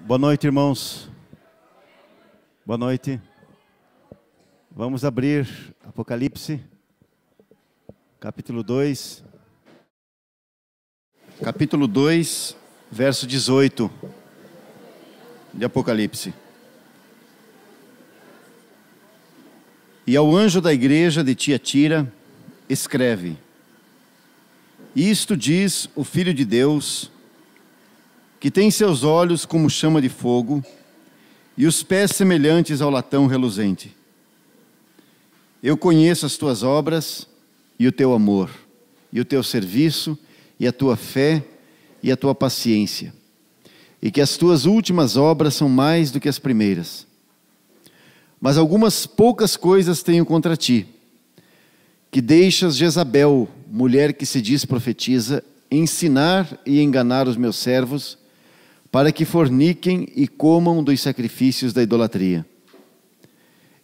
Boa noite, irmãos. Boa noite. Vamos abrir Apocalipse, capítulo 2. Capítulo 2, verso 18 de Apocalipse. E ao anjo da igreja de Tiatira, escreve: Isto diz o Filho de Deus, que tem seus olhos como chama de fogo e os pés semelhantes ao latão reluzente. Eu conheço as tuas obras e o teu amor, e o teu serviço, e a tua fé, e a tua paciência, e que as tuas últimas obras são mais do que as primeiras. Mas algumas poucas coisas tenho contra ti, que deixas Jezabel, mulher que se diz profetiza, ensinar e enganar os meus servos, para que forniquem e comam dos sacrifícios da idolatria.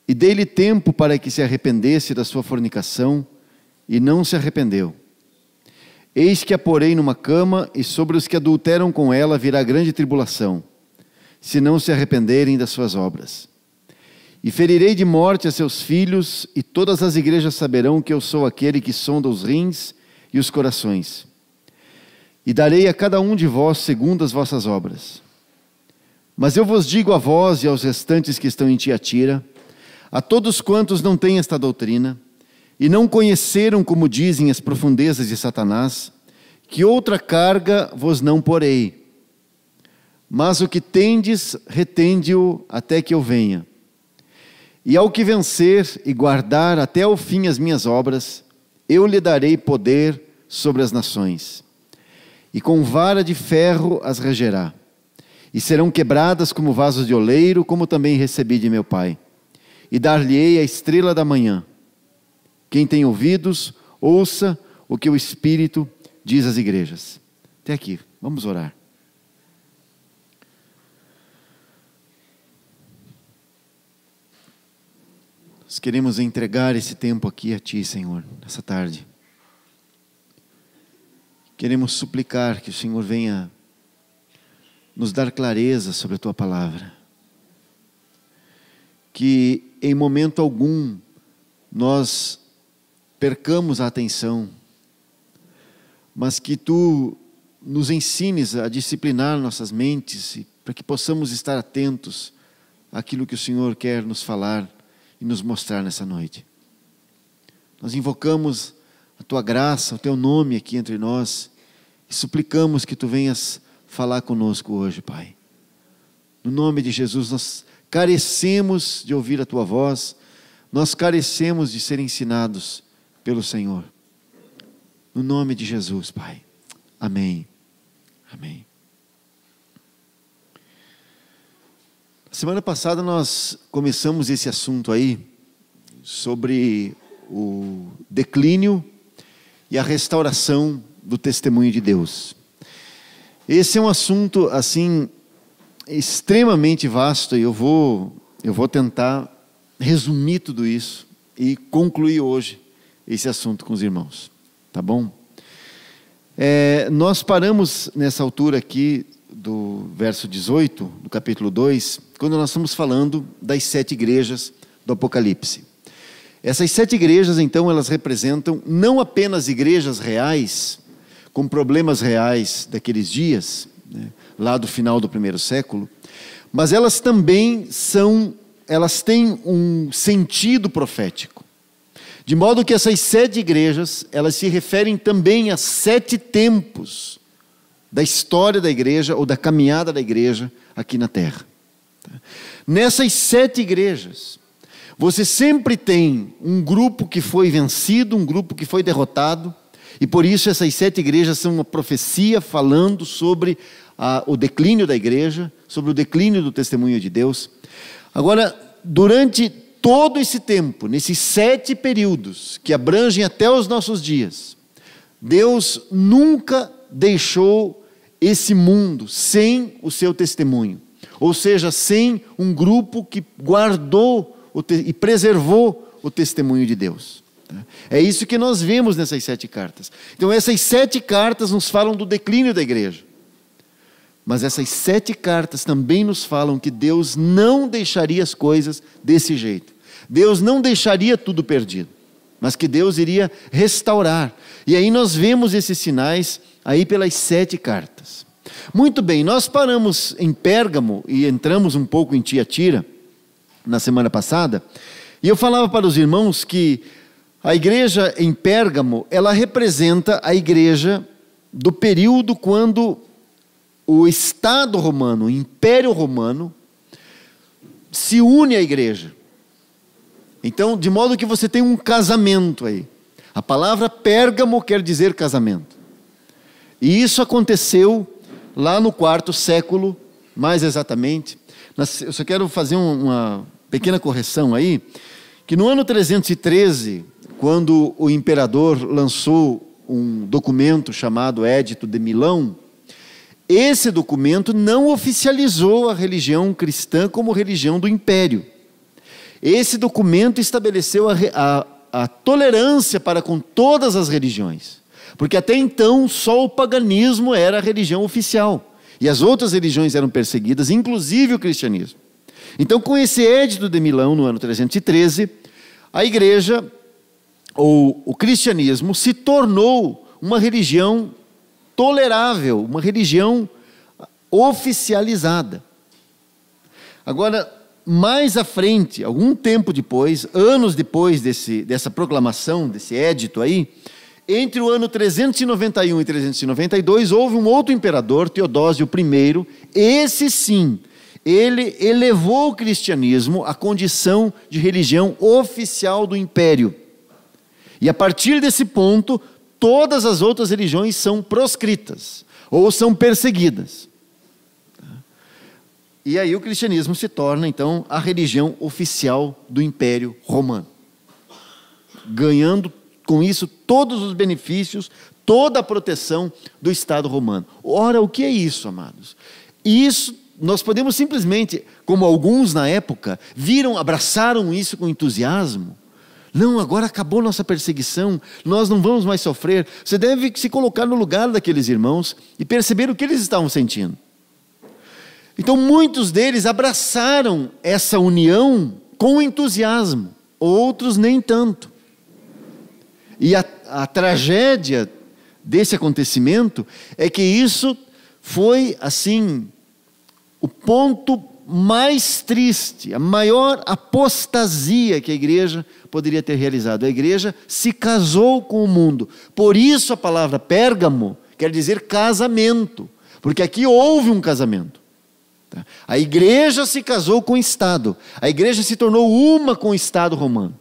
E dei-lhe tempo para que se arrependesse da sua fornicação, e não se arrependeu. Eis que a porei numa cama, e sobre os que adulteram com ela virá grande tribulação, se não se arrependerem das suas obras. E ferirei de morte a seus filhos, e todas as igrejas saberão que eu sou aquele que sonda os rins e os corações. E darei a cada um de vós segundo as vossas obras. Mas eu vos digo a vós e aos restantes que estão em Tiatira, a todos quantos não têm esta doutrina, e não conheceram, como dizem, as profundezas de Satanás, que outra carga vos não porei. Mas o que tendes, retende-o até que eu venha. E ao que vencer e guardar até o fim as minhas obras, eu lhe darei poder sobre as nações. E com vara de ferro as regerá. E serão quebradas como vasos de oleiro, como também recebi de meu Pai. E dar-lhe-ei a estrela da manhã. Quem tem ouvidos, ouça o que o Espírito diz às igrejas. Até aqui, vamos orar. Nós queremos entregar esse tempo aqui a Ti, Senhor, nessa tarde. Queremos suplicar que o Senhor venha nos dar clareza sobre a Tua palavra. Que em momento algum nós percamos a atenção, mas que Tu nos ensines a disciplinar nossas mentes, para que possamos estar atentos àquilo que o Senhor quer nos falar e nos mostrar nessa noite. Nós invocamos a Tua graça, o Teu nome aqui entre nós, e suplicamos que Tu venhas falar conosco hoje, Pai. No nome de Jesus, nós carecemos de ouvir a Tua voz, nós carecemos de ser ensinados pelo Senhor. No nome de Jesus, Pai. Amém. Amém. Semana passada nós começamos esse assunto aí, sobre o declínio e a restauração do testemunho de Deus. Esse é um assunto, assim, extremamente vasto, e eu vou tentar resumir tudo isso e concluir hoje esse assunto com os irmãos, tá bom? Nós paramos nessa altura aqui do verso 18, do capítulo 2, quando nós estamos falando das 7 igrejas do Apocalipse. Essas 7 igrejas, então, elas representam não apenas igrejas reais, com problemas reais daqueles dias, né, lá do final do primeiro século, mas elas também têm um sentido profético. De modo que essas 7 igrejas, elas se referem também a 7 tempos da história da igreja, ou da caminhada da igreja aqui na terra. Nessas 7 igrejas, você sempre tem um grupo que foi vencido, um grupo que foi derrotado, e por isso essas 7 igrejas são uma profecia falando sobre o declínio da igreja, sobre o declínio do testemunho de Deus. Agora, durante todo esse tempo, nesses 7 períodos que abrangem até os nossos dias, Deus nunca deixou esse mundo sem o seu testemunho, ou seja, sem um grupo que guardou e preservou o testemunho de Deus. É isso que nós vemos nessas 7 cartas. Então essas 7 cartas nos falam do declínio da igreja. Mas essas 7 cartas também nos falam que Deus não deixaria as coisas desse jeito. Deus não deixaria tudo perdido, mas que Deus iria restaurar. E aí nós vemos esses sinais aí pelas 7 cartas. Muito bem, nós paramos em Pérgamo e entramos um pouco em Tiatira na semana passada, e eu falava para os irmãos que a igreja em Pérgamo, ela representa a igreja do período quando o Estado romano, o Império Romano, se une à igreja. Então, de modo que você tem um casamento aí. A palavra Pérgamo quer dizer casamento. E isso aconteceu lá no 4º século, mais exatamente. Eu só quero fazer uma pequena correção aí, que no ano 313, quando o imperador lançou um documento chamado Édito de Milão, esse documento não oficializou a religião cristã como religião do império. Esse documento estabeleceu a tolerância para com todas as religiões, porque até então só o paganismo era a religião oficial, e as outras religiões eram perseguidas, inclusive o cristianismo. Então, com esse Édito de Milão, no ano 313, a igreja, ou o cristianismo, se tornou uma religião tolerável, uma religião oficializada. Agora, mais à frente, algum tempo depois, anos depois dessa proclamação, desse édito aí, entre o ano 391 e 392, houve um outro imperador, Teodósio I. Esse sim, ele elevou o cristianismo à condição de religião oficial do império. E a partir desse ponto, todas as outras religiões são proscritas, ou são perseguidas. E aí o cristianismo se torna, então, a religião oficial do Império Romano, ganhando com isso todos os benefícios, toda a proteção do Estado romano. Ora, o que é isso, amados? Isso, nós podemos simplesmente, como alguns na época, abraçaram isso com entusiasmo. Não, agora acabou nossa perseguição, nós não vamos mais sofrer. Você deve se colocar no lugar daqueles irmãos e perceber o que eles estavam sentindo. Então, muitos deles abraçaram essa união com entusiasmo, outros nem tanto. E a tragédia desse acontecimento é que isso foi, assim, o ponto mais triste, a maior apostasia que a igreja poderia ter realizado. A igreja se casou com o mundo. Por isso a palavra Pérgamo quer dizer casamento, porque aqui houve um casamento. A igreja se casou com o Estado, a igreja se tornou uma com o Estado romano.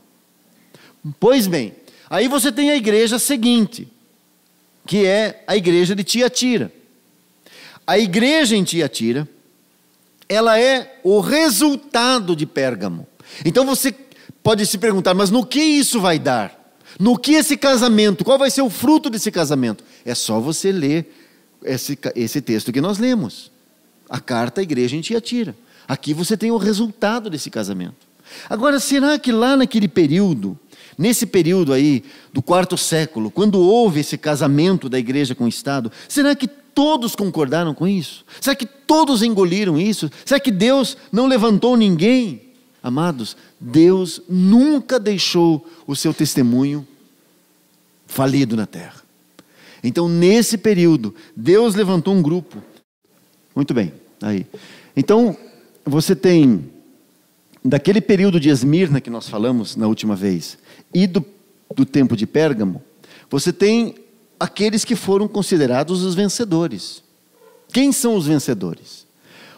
Pois bem, aí você tem a igreja seguinte, que é a igreja de Tiatira. A igreja em Tiatira, ela é o resultado de Pérgamo. Então você pode se perguntar, mas no que isso vai dar? No que esse casamento, qual vai ser o fruto desse casamento? É só você ler esse texto que nós lemos. A carta à igreja em Tiatira. Aqui você tem o resultado desse casamento. Agora, será que lá naquele período, nesse período aí do 4º século, quando houve esse casamento da igreja com o Estado, será que todos concordaram com isso? Será que todos engoliram isso? Será que Deus não levantou ninguém? Amados, Deus nunca deixou o seu testemunho falido na terra. Então, nesse período, Deus levantou um grupo. Muito bem, aí. Então, você tem, daquele período de Esmirna que nós falamos na última vez, e do tempo de Pérgamo, você tem aqueles que foram considerados os vencedores. Quem são os vencedores?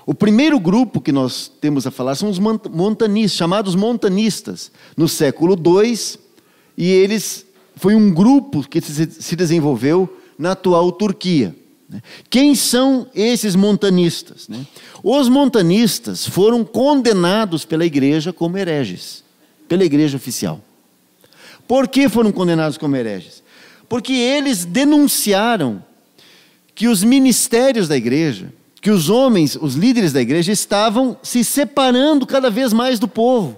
O primeiro grupo que nós temos a falar são os montanistas, chamados montanistas, no século II, e eles, foi um grupo que se desenvolveu na atual Turquia. Quem são esses montanistas? Os montanistas foram condenados pela igreja como hereges, pela igreja oficial. Por que foram condenados como hereges? Porque eles denunciaram que os ministérios da igreja, que os homens, os líderes da igreja, estavam se separando cada vez mais do povo.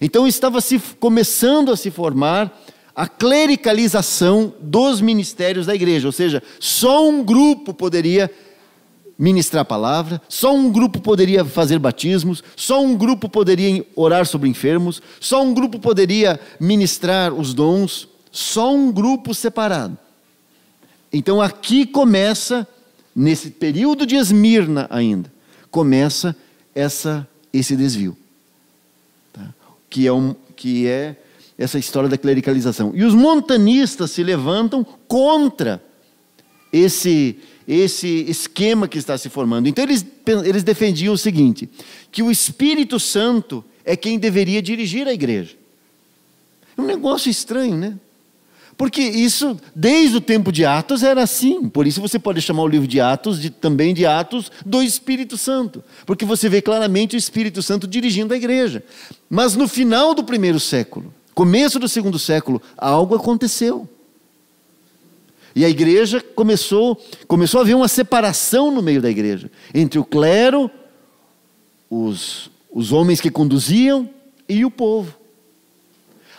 Então estava começando a se formar a clericalização dos ministérios da igreja, ou seja, só um grupo poderia ministrar a palavra, só um grupo poderia fazer batismos, só um grupo poderia orar sobre enfermos, só um grupo poderia ministrar os dons, só um grupo separado. Então aqui começa, nesse período de Esmirna ainda, começa esse desvio, tá? que é essa história da clericalização. E os montanistas se levantam contra esse esquema que está se formando. Então eles defendiam o seguinte, que o Espírito Santo é quem deveria dirigir a igreja. É um negócio estranho, né? Porque isso, desde o tempo de Atos, era assim. Por isso você pode chamar o livro de Atos, também de Atos do Espírito Santo. Porque você vê claramente o Espírito Santo dirigindo a igreja. Mas no final do primeiro século, começo do segundo século, algo aconteceu. E a igreja começou a haver uma separação no meio da igreja. Entre o clero, os homens que conduziam e o povo.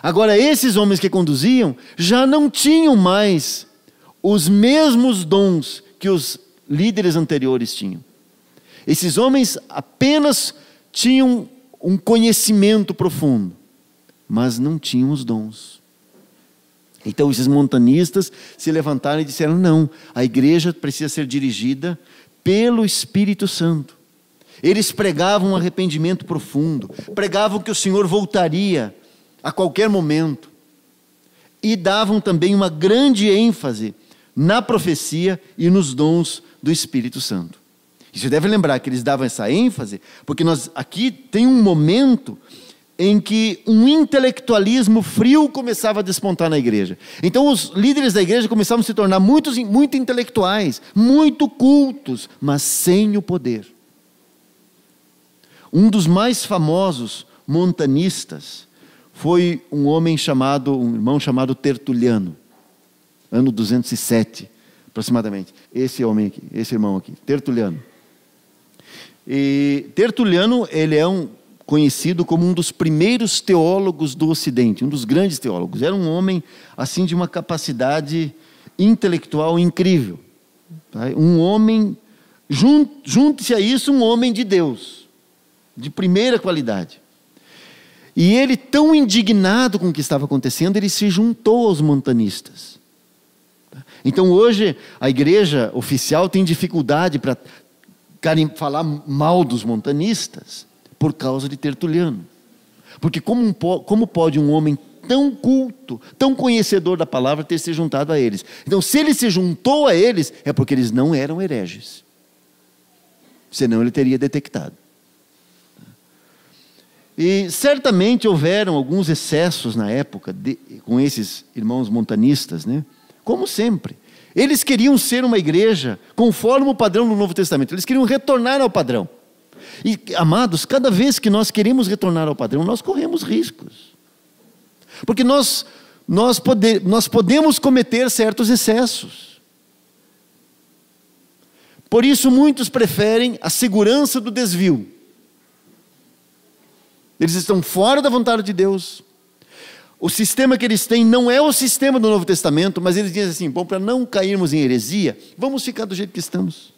Agora, esses homens que conduziam já não tinham mais os mesmos dons que os líderes anteriores tinham. Esses homens apenas tinham um conhecimento profundo, mas não tinham os dons. Então, esses montanistas se levantaram e disseram, não, a igreja precisa ser dirigida pelo Espírito Santo. Eles pregavam um arrependimento profundo, pregavam que o Senhor voltaria a qualquer momento, e davam também uma grande ênfase na profecia e nos dons do Espírito Santo. E você deve lembrar que eles davam essa ênfase, porque aqui tem um momento em que um intelectualismo frio começava a despontar na igreja. Então os líderes da igreja começavam a se tornar muito intelectuais, muito cultos, mas sem o poder. Um dos mais famosos montanistas foi um irmão chamado Tertuliano, ano 207, aproximadamente. Esse irmão aqui, Tertuliano. E Tertuliano, ele é conhecido como um dos primeiros teólogos do Ocidente, um dos grandes teólogos. Era um homem, assim, de uma capacidade intelectual incrível. Tá? Um homem, junte-se a isso, um homem de Deus, de primeira qualidade. E ele, tão indignado com o que estava acontecendo, ele se juntou aos montanistas. Então hoje a igreja oficial tem dificuldade para falar mal dos montanistas por causa de Tertuliano. Porque como pode um homem tão culto, tão conhecedor da palavra ter se juntado a eles? Então se ele se juntou a eles, é porque eles não eram hereges. Senão ele teria detectado. E certamente houveram alguns excessos na época com esses irmãos montanistas, né? Como sempre. Eles queriam ser uma igreja conforme o padrão do Novo Testamento. Eles queriam retornar ao padrão. E, amados, cada vez que nós queremos retornar ao padrão, nós corremos riscos. Porque nós podemos cometer certos excessos. Por isso muitos preferem a segurança do desvio. Eles estão fora da vontade de Deus. O sistema que eles têm não é o sistema do Novo Testamento, mas eles dizem assim, bom, para não cairmos em heresia, vamos ficar do jeito que estamos.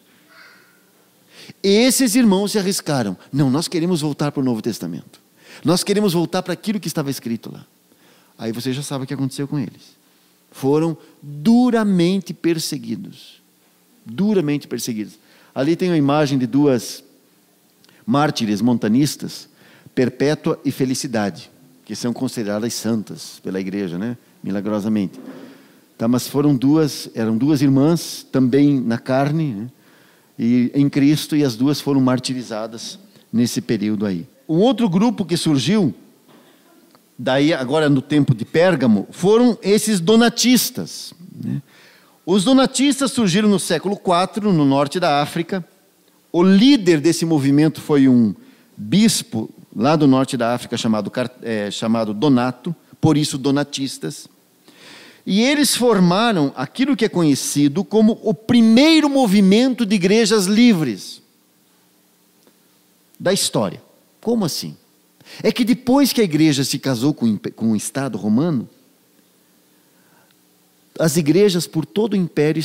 Esses irmãos se arriscaram. Não, nós queremos voltar para o Novo Testamento. Nós queremos voltar para aquilo que estava escrito lá. Aí você já sabe o que aconteceu com eles. Foram duramente perseguidos. Duramente perseguidos. Ali tem uma imagem de duas mártires montanistas, Perpétua e Felicidade, que são consideradas santas pela igreja, né? Milagrosamente. Tá, mas eram duas irmãs, também na carne, né? E em Cristo, e as duas foram martirizadas nesse período aí. Um outro grupo que surgiu, daí agora no tempo de Pérgamo, foram esses donatistas, né? Os donatistas surgiram no século IV, no norte da África. O líder desse movimento foi um bispo lá do norte da África, chamado Donato, por isso donatistas. E eles formaram aquilo que é conhecido como o primeiro movimento de igrejas livres da história. Como assim? É que depois que a igreja se casou com o Estado romano, as igrejas por todo o império